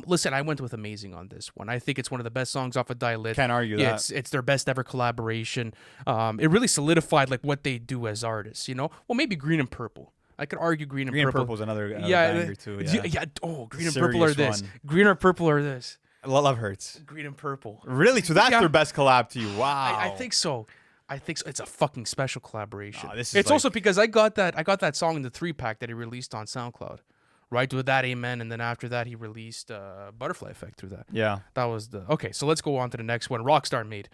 S2: Listen, I went with amazing on this one. I think it's one of the best songs off of Die Lit.
S1: Can't argue
S2: yeah,
S1: that.
S2: it's their best ever collaboration. It really solidified like what they do as artists. You know, well maybe Green and Purple. I could argue Green and
S1: Green and
S2: Purple.
S1: Purple is another
S2: yeah,
S1: banger too. Yeah.
S2: Oh, Green and Purple are
S1: Serious
S2: this.
S1: one.
S2: Green or Purple are this.
S1: Love Hurts.
S2: Green and Purple.
S1: Really? So that's
S2: Yeah.
S1: their best collab to you? Wow.
S2: I think so. It's a fucking special collaboration.
S1: Oh, this is
S2: it's
S1: like-
S2: also because I got that song in the 3-pack that he released on SoundCloud, right? With that, Amen, and then after that he released Butterfly Effect through that.
S1: Yeah.
S2: That was the okay. So let's go on to the next one. Rockstar Made.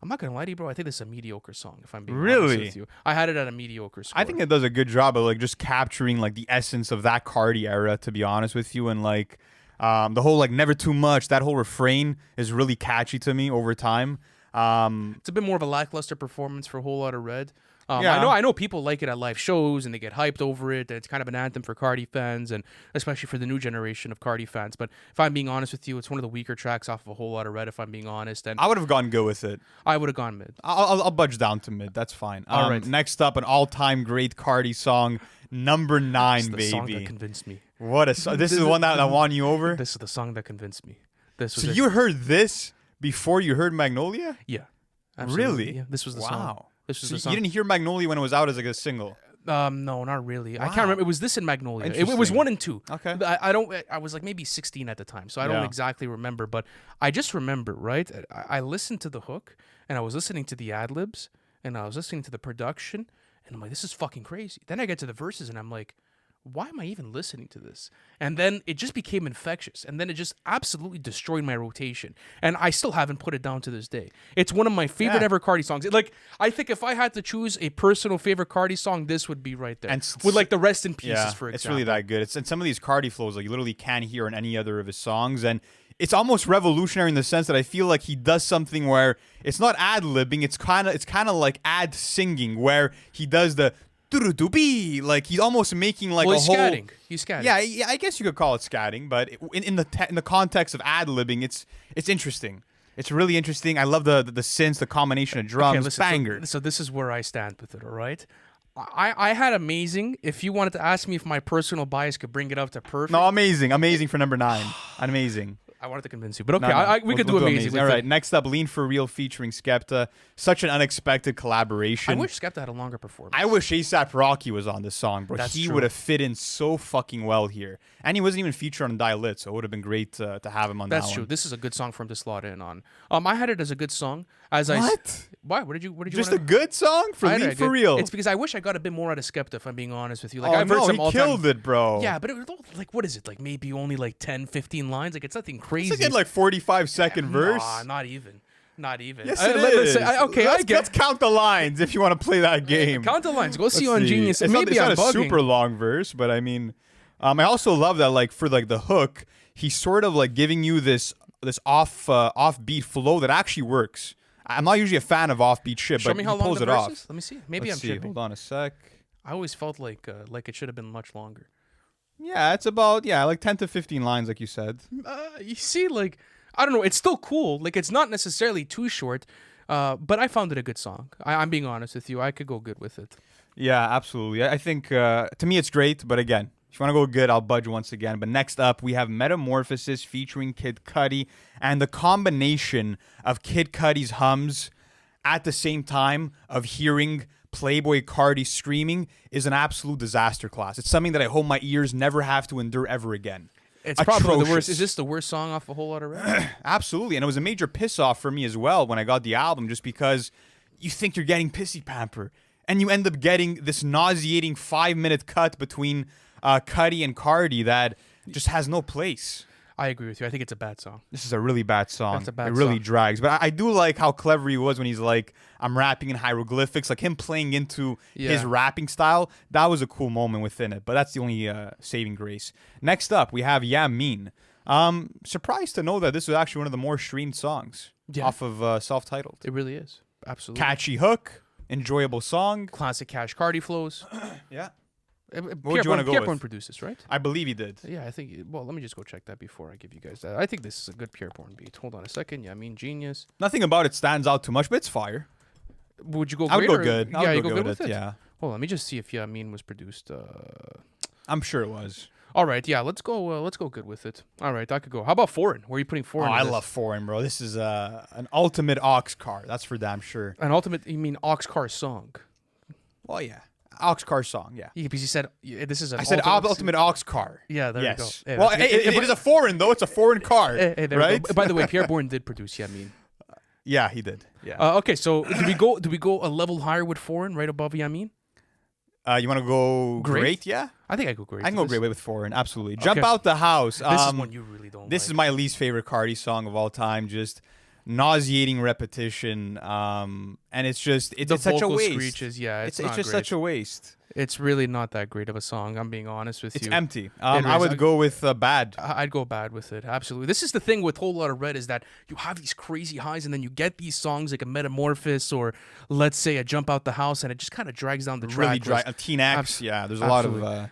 S2: I'm not gonna lie to you, bro. I think this is a mediocre song. If I'm being honest
S1: Really?
S2: with you, I had it at a mediocre score.
S1: I think it does a good job of like just capturing like the essence of that Carti era, to be honest with you, and like the whole like never too much. That whole refrain is really catchy to me over time.
S2: it's a bit more of a lackluster performance for a whole lot of Red.
S1: Yeah.
S2: I know people like it at live shows and they get hyped over it. It's kind of an anthem for Carti fans and especially for the new generation of Carti fans. But if I'm being honest with you, it's one of the weaker tracks off of a whole lot of Red. If I'm being honest, and
S1: I would have gone good with it.
S2: I would have gone mid.
S1: I'll budge down to mid. That's fine.
S2: All right.
S1: Next up, an all-time great Carti song, number 9,
S2: This is the song that
S1: baby.
S2: convinced me.
S1: What a song! This is the one that won you over.
S2: This is the song that convinced me. This was
S1: So
S2: it.
S1: you heard this before you heard Magnolia?
S2: Yeah. Absolutely.
S1: Really?
S2: Yeah. This was the song.
S1: Wow.
S2: This was
S1: So
S2: the song.
S1: you didn't hear Magnolia when it was out as like a single.
S2: No, not really. I
S1: Wow.
S2: can't remember. It was this in Magnolia. It was
S1: Interesting.
S2: 1 and 2.
S1: Okay.
S2: I don't. I was like maybe 16 at the time, so I don't
S1: Yeah.
S2: exactly remember. But I just remember, right? I listened to the hook, and I was listening to the ad libs, and I was listening to the production, and I'm like, this is fucking crazy. Then I get to the verses, and I'm like, why am I even listening to this? And then it just became infectious. And then it just absolutely destroyed my rotation. And I still haven't put it down to this day. It's one of my favorite
S1: Yeah.
S2: ever Carti songs. Like, I think if I had to choose a personal favorite Carti song, this would be right there.
S1: And
S2: with like the Rest in Pieces,
S1: Yeah,
S2: for example.
S1: it's really that good. It's and some of these Carti flows like you literally can't hear in any other of his songs, and it's almost revolutionary in the sense that I feel like he does something where it's not ad libbing. It's kind of like ad singing where he does the do-do-do-bee, like he's almost making like
S2: Well,
S1: a
S2: he's
S1: whole.
S2: scatting. He's scatting.
S1: Yeah, I guess you could call it scatting, but in the context of ad libbing, it's interesting. It's really interesting. I love the synths, the combination of drums,
S2: listen,
S1: banger.
S2: So this is where I stand with it, all right? I had amazing. If you wanted to ask me if my personal bias could bring it up to perfect.
S1: No, amazing for number 9. Amazing.
S2: I wanted to convince you, but okay,
S1: No, no.
S2: we could do amazing. with
S1: All
S2: it.
S1: right, next up, Lean for Real featuring Skepta. Such an unexpected collaboration.
S2: I wish Skepta had a longer performance.
S1: I wish ASAP Rocky was on this song, bro.
S2: That's
S1: He
S2: true.
S1: would have fit in so fucking well here. And he wasn't even featured on Die Lit, so it would have been great to have him on
S2: That's
S1: that
S2: true.
S1: one.
S2: This is a good song for him to slot in on. I had it as a good song.
S1: What?
S2: Why? What did you?
S1: Just
S2: wanna...
S1: a good song for
S2: I had
S1: Lean
S2: it
S1: for
S2: good-
S1: Real.
S2: It's because I wish I got a bit more out of Skepta, if I'm being honest with you. Like
S1: oh,
S2: I've heard
S1: no,
S2: some
S1: he
S2: all-time.
S1: killed it, bro.
S2: Yeah, but it was like, what is it? Like maybe only like 10, 15 lines. Like it's nothing crazy.
S1: It's like 45-second verse.
S2: Nah, not even. Not even.
S1: Yes,
S2: Let's
S1: is.
S2: say, okay, I get.
S1: Let's count the lines if you want to play that game.
S2: Count the lines. Go see
S1: Let's
S2: on Genius.
S1: It's
S2: Maybe
S1: not
S2: I'm
S1: a
S2: bugging.
S1: super long verse, but I mean, I also love that like for like the hook, he's sort of like giving you this offbeat flow that actually works. I'm not usually a fan of offbeat shit,
S2: Show
S1: but
S2: me
S1: he
S2: how long
S1: pulls
S2: the
S1: it
S2: verse
S1: off.
S2: is. Let me see. Maybe
S1: Let's
S2: I'm
S1: see.
S2: tripping.
S1: Hold on a sec.
S2: I always felt like it should have been much longer.
S1: Yeah, it's about like 10 to 15 lines, like you said.
S2: You see, like I don't know. It's still cool. Like it's not necessarily too short, but I found it a good song. I'm being honest with you. I could go good with it.
S1: Yeah, absolutely. I think to me it's great, but again, if you want to go good, I'll budge once again. But next up, we have Metamorphosis featuring Kid Cudi, and the combination of Kid Cudi's hums at the same time of hearing Playboi Carti screaming is an absolute disaster class. It's something that I hope my ears never have to endure ever again.
S2: It's probably the worst.
S1: Atrocious.
S2: Is this the worst song off a whole lot of rap?
S1: Absolutely, and it was a major piss off for me as well when I got the album, just because you think you're getting Pissy Pamper, and you end up getting this nauseating 5-minute cut between Cudi and Cardi that just has no place.
S2: I agree with you. I think it's a bad song.
S1: This is a really bad song.
S2: That's a bad
S1: it really
S2: song.
S1: drags. But I do like how clever he was when he's like, I'm rapping in hieroglyphics. Like him playing into his
S2: Yeah.
S1: rapping style. That was a cool moment within it. But that's the only saving grace. Next up, we have Yah Mean. Surprised to know that this was actually one of the more streamed songs off of self-titled.
S2: It really is. Absolutely.
S1: Catchy hook, enjoyable song.
S2: Classic Cash Cardi flows.
S1: Yeah.
S2: What
S1: would you wanna go
S2: Pierre
S1: with?
S2: produced this, right?
S1: I believe he did.
S2: Yeah, I think. Well, let me just go check that before I give you guys that. I think this is a good Pierre beat. Hold on a second. Yeah, I mean, genius.
S1: Nothing about it stands out too much, but it's fire.
S2: Would you go?
S1: I would
S2: great
S1: go
S2: or-
S1: good.
S2: Yeah,
S1: I would
S2: you
S1: go
S2: go
S1: good
S2: good
S1: with
S2: with
S1: it.
S2: it.
S1: Yeah.
S2: Hold on, let me just see if Yah Mean was produced.
S1: I'm sure it was.
S2: All right, yeah, let's go. Let's go good with it. All right, I could go. How about Foreign? Where are you putting Foreign?
S1: Oh,
S2: in
S1: I
S2: this?
S1: love Foreign, bro. This is an ultimate aux car. That's for damn sure.
S2: An ultimate. You mean Aux Car song?
S1: Well, yeah. Aux car song, yeah.
S2: Yeah, because you said this is an.
S1: I said ultimate aux car.
S2: Yeah, there
S1: yes.
S2: we go. Yeah,
S1: Well,
S2: that's-
S1: it is a foreign, though. It's a foreign car,
S2: there we go.
S1: right?
S2: By the way, Pierre Bourne did produce Yah Mean.
S1: Yeah, he did. Yeah.
S2: Okay, so do we go a level higher with Foreign, right above Yah Mean?
S1: You want to go
S2: Great?
S1: great? Yeah.
S2: I think I go great.
S1: I can
S2: for
S1: go
S2: this.
S1: great with Foreign. Absolutely. Jump Out the House.
S2: This is one you really don't.
S1: This is my least favorite Cardi song of all time. Just nauseating repetition. And it's just it's such a
S2: vocal
S1: waste.
S2: screeches. Yeah, it's not
S1: just
S2: great.
S1: such a waste.
S2: It's really not that great of a song. I'm being honest with
S1: It's
S2: you.
S1: empty.
S2: It
S1: I
S2: is.
S1: would go with bad.
S2: I'd go bad with it. Absolutely. This is the thing with Whole Lotta Red is that you have these crazy highs and then you get these songs like a Metamorphosis or let's say a Jump Out the House and it just kind of drags down the track.
S1: Really dry.
S2: list.
S1: Teen X. Yeah. There's a lot of.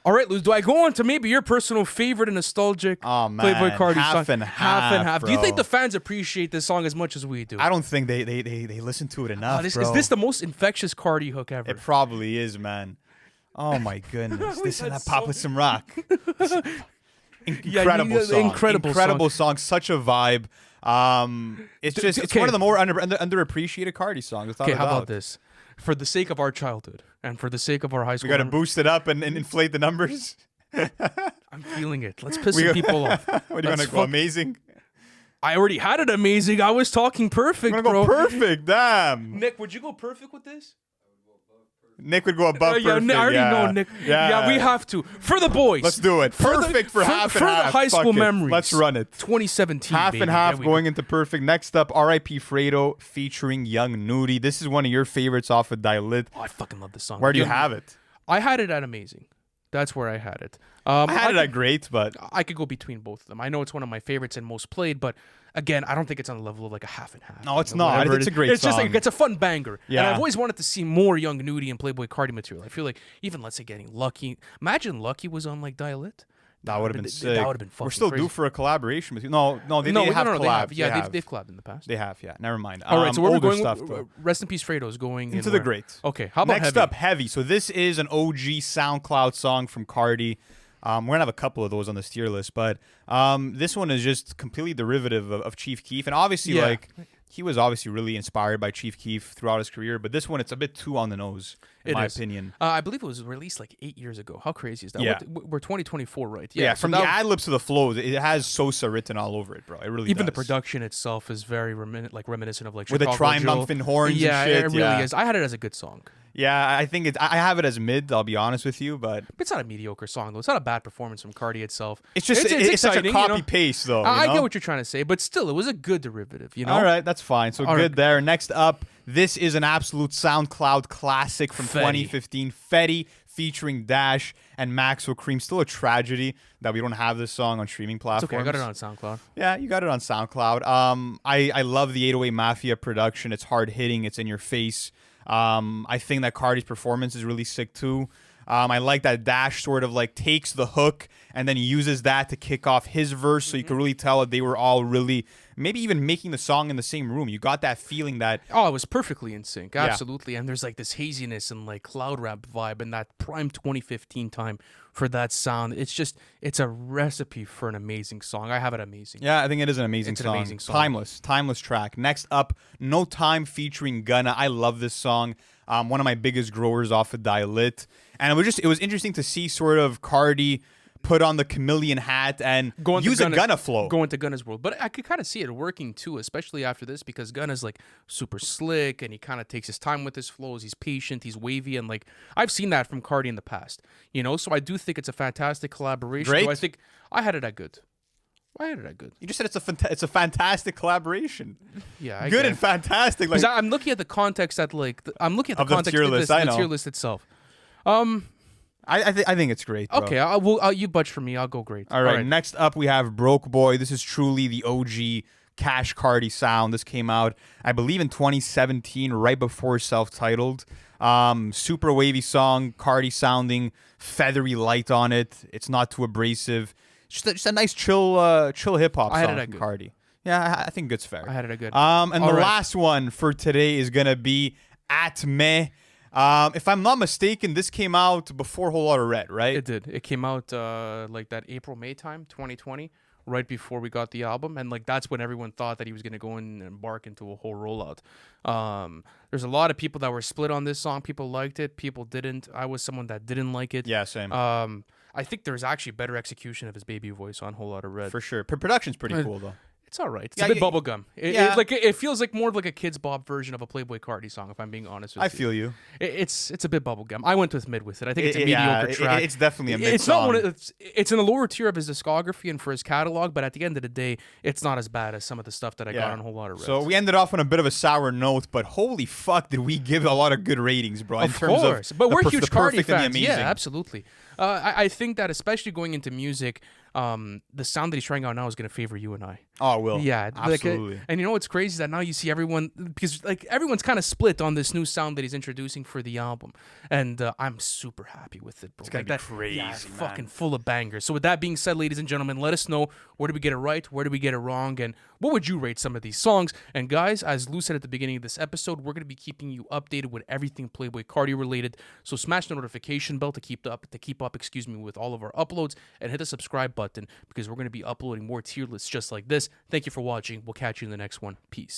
S2: All right, Luz, do I go on to maybe your personal favorite and nostalgic
S1: Oh, man.
S2: Playboi Carti
S1: Half
S2: song?
S1: and
S2: Half and half. Do you
S1: bro.
S2: think the fans appreciate this song as much as we do?
S1: I don't think they listen to it enough.
S2: Is
S1: bro.
S2: this the most infectious Cardi hook ever?
S1: It probably is, man. Oh my goodness! This and
S2: had
S1: that pop with some rock.
S2: Yeah,
S1: Incredible song.
S2: incredible
S1: song. Such a vibe. It's
S2: okay.
S1: one of the more underappreciated Cardi songs.
S2: Okay, how about this? For the sake of our childhood and for the sake of our high
S1: We
S2: school,
S1: got to
S2: mem-
S1: boost it up and inflate the numbers.
S2: I'm feeling it. Let's piss some people off.
S1: What do you want
S2: Let's
S1: to go?
S2: fuck-
S1: Amazing.
S2: I already had it amazing. I was talking perfect,
S1: I'm gonna
S2: bro.
S1: go perfect. Damn.
S2: Nick, would you go perfect with this?
S1: Nick would go above
S2: Yeah,
S1: perfect.
S2: I already
S1: yeah.
S2: know, Nick. Yeah, we have to. For the boys.
S1: Let's do it. Perfect for half and
S2: for
S1: half.
S2: the high
S1: Fuck
S2: school
S1: it.
S2: memories.
S1: Let's run it.
S2: 2017,
S1: Half
S2: baby.
S1: and half
S2: There we
S1: going
S2: go.
S1: into perfect. Next up, R.I.P. Fredo featuring Young Nudie. This is one of your favorites off of Dilit.
S2: Oh, I fucking love this song.
S1: Where do you have it?
S2: I had it at Amazing. That's where I had it.
S1: I had it at great, but
S2: I could go between both of them. I know it's one of my favorites and most played, but again, I don't think it's on the level of like a half and half.
S1: No, it's
S2: or
S1: not.
S2: whatever
S1: It's
S2: it
S1: a great
S2: It's just like
S1: song.
S2: it's a fun banger.
S1: Yeah.
S2: And I've always wanted to see more Young Nudie and Playboi Carti material. I feel like even let's say getting Lucky. Imagine Lucky was on like Dilit.
S1: that would have been sick.
S2: That would have been fucking
S1: We're still
S2: crazy.
S1: due for a collaboration with you. No, they have
S2: No,
S1: collabed.
S2: they have. Yeah,
S1: they have.
S2: they've collabed in the past.
S1: They have, yeah. Never mind.
S2: All right, so where we're
S1: older
S2: going,
S1: stuff, though.
S2: rest in peace, Fredo's going
S1: Into
S2: in
S1: the
S2: where?
S1: great.
S2: Okay, how about
S1: Next
S2: Heavy?
S1: up, Heavy. So this is an OG SoundCloud song from Cardi. We're gonna have a couple of those on this tier list, but this one is just completely derivative of Chief Keef, and obviously like he was obviously really inspired by Chief Keef throughout his career, but this one it's a bit too on the nose, in my opinion.
S2: I believe it was released like 8 years ago. How crazy is that?
S1: Yeah.
S2: We're 2024, right?
S1: Yeah,
S2: so
S1: from the ad libs to the flows, it has Sosa written all over it, bro. It really
S2: even
S1: does.
S2: the production itself is very reminiscent of like
S1: with the
S2: Chicago Drill.
S1: triumphant horns.
S2: Yeah,
S1: and shit.
S2: it really is. I had it as a good song.
S1: Yeah, I think it's. I have it as mid. I'll be honest with you, but
S2: It's not a mediocre song though. It's not a bad performance from Carti itself.
S1: it's just it's such a
S2: exciting,
S1: copy paste though.
S2: I
S1: you know?
S2: get what you're trying to say, but still, it was a good derivative. You know.
S1: All right, that's fine. So
S2: All
S1: good
S2: right.
S1: there. Next up, this is an absolute SoundCloud classic from
S2: Fetti.
S1: 2015. Fetti featuring Dash and Maxwell Cream. Still a tragedy that we don't have this song on streaming
S2: It's
S1: platforms.
S2: okay. I got it on SoundCloud.
S1: Yeah, you got it on SoundCloud. I love the 808 Mafia production. It's hard hitting. It's in your face. I think that Carti's performance is really sick too. I like that Dash sort of like takes the hook and then uses that to kick off his verse, so you can really tell that they were all really maybe even making the song in the same room. You got that feeling that
S2: Oh, it was perfectly in sync. Absolutely. And there's like this haziness and like cloud rap vibe and that prime 2015 time for that sound. It's a recipe for an amazing song. I have it amazing.
S1: yeah, I think it is an amazing
S2: It's an
S1: song.
S2: amazing song.
S1: Timeless track. Next up, No Time featuring Gunna. I love this song. One of my biggest growers off of Die Lit. And it was interesting to see sort of Carti put on the chameleon hat and use a Gunna flow.
S2: Go into Gunna's world. But I could kind of see it working too, especially after this, because Gunna's like super slick and he kind of takes his time with his flows. He's patient, he's wavy, and like I've seen that from Carti in the past. You know, so I do think it's a fantastic collaboration.
S1: Great.
S2: So I think I had it at good. I had it at good.
S1: You just said it's a fantastic collaboration.
S2: Yeah, I
S1: Good
S2: guess.
S1: and fantastic. Like
S2: Because I'm looking at the context that like I'm looking at the
S1: Of the
S2: context
S1: tier
S2: of
S1: list,
S2: this,
S1: I
S2: the
S1: know.
S2: tier list itself.
S1: I think it's great. Bro.
S2: Okay, you budge for me. I'll go great.
S1: All right. Next up, we have Broke Boy. This is truly the OG Cash Carti sound. This came out, I believe, in 2017, right before self-titled. Super wavy song, Carti sounding, feathery light on it. It's not too abrasive. Just a nice chill hip hop
S2: I had
S1: song
S2: it at
S1: from
S2: good.
S1: Carti. Yeah, I think good's fair.
S2: I had it at good.
S1: And
S2: All
S1: the
S2: right.
S1: last one for today is gonna be At Me. If I'm not mistaken, this came out before Whole Lotta Red, right?
S2: It did. It came out like that April-May time, 2020, right before we got the album, and like that's when everyone thought that he was gonna go and embark into a whole rollout. There's a lot of people that were split on this song. People liked it. People didn't. I was someone that didn't like it.
S1: Yeah, same.
S2: I think there's actually better execution of his baby voice on Whole Lotta Red.
S1: For sure. Production's pretty cool though.
S2: It's all right. It's
S1: Yeah,
S2: a bit bubblegum.
S1: yeah.
S2: It feels like more of like a Kidz Bop version of a Playboi Carti song, if I'm being honest with you.
S1: I feel you.
S2: It's a bit bubblegum. I went with mid with it. I think it's a
S1: Yeah,
S2: mediocre track.
S1: it's definitely a mid
S2: It's
S1: song.
S2: not one. It's in the lower tier of his discography and for his catalog, but at the end of the day, it's not as bad as some of the stuff that I got on Whole Lotta Red.
S1: So we ended off on a bit of a sour note, but holy fuck, did we give a lot of good ratings, bro?
S2: Of course, but we're huge
S1: the
S2: Carti
S1: perfect and the
S2: fans. Yeah,
S1: amazing.
S2: absolutely. I think that especially going into music, the sound that he's trying out now is going to favor you and I.
S1: Oh, it will.
S2: Yeah,
S1: absolutely.
S2: And you know what's crazy is that now you see everyone, because like everyone's kind of split on this new sound that he's introducing for the album, and I'm super happy with it, bro.
S1: It's gonna
S2: like
S1: be
S2: that,
S1: crazy,
S2: yeah, it's
S1: man.
S2: fucking full of bangers. So with that being said, ladies and gentlemen, let us know where did we get it right, where did we get it wrong, and what would you rate some of these songs? And guys, as Lou said at the beginning of this episode, we're gonna be keeping you updated with everything Playboi Carti related. So smash the notification bell to keep up, with all of our uploads, and hit the subscribe button because we're gonna be uploading more tier lists just like this. Thank you for watching. We'll catch you in the next one. Peace.